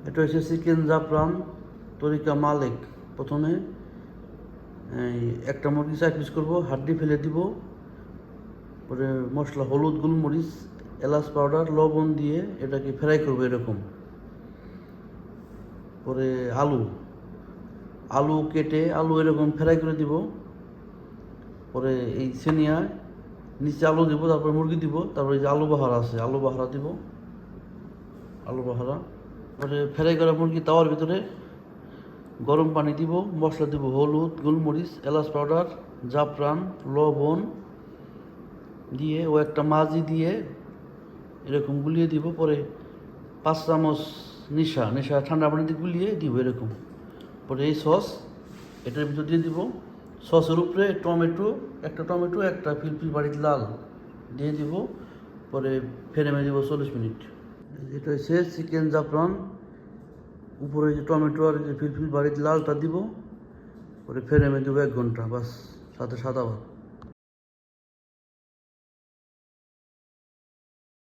এটা হচ্ছে চিকেন জাফরান তরিকা মালিক। প্রথমে একটা মুরগি 4 পিস করবো, হাড্ডি ফেলে দিব, পরে মশলা হলুদ, গোলমরিচ, এলাচ পাউডার, লবণ দিয়ে এটাকে ফ্রাই করবো এরকম। পরে আলু কেটে আলু এরকম ফ্রাই করে দিব। পরে এই সেনিয়া নিচে আলু দিব, তারপর মুরগি দিব, তারপরে যে আলু বাহারা আছে আলু বাহারা দিব, আলু বাহারা। পরে ফ্রাই করা মুরগি তাওয়ার ভিতরে গরম পানি দিব, মশলা দিব হলুদ, গোলমরিচ, এলাচ পাউডার, জাফরান, লবণ দিয়ে ও একটা মাজি দিয়ে এরকম গুলিয়ে দিব। পরে 5 চামচ নেশা ঠান্ডা পানিতে গুলিয়ে দিব এরকম। পরে এই সস এটার ভিতর দিয়ে দিব। সসের উপরে একটা টমেটো একটা ফিলফিল বাড়ির লাল দিয়ে দিব। পরে ফ্রেমে দিব 40 মিনিট। এটা হচ্ছে চিকেন জাফরান। উপরে যে টমেটো আর যে ফিলফিল বাড়ির লালটা দিব। পরে ফ্রেমে দেবো 1 ঘন্টা, বাস, সাথে সাদা ভাত।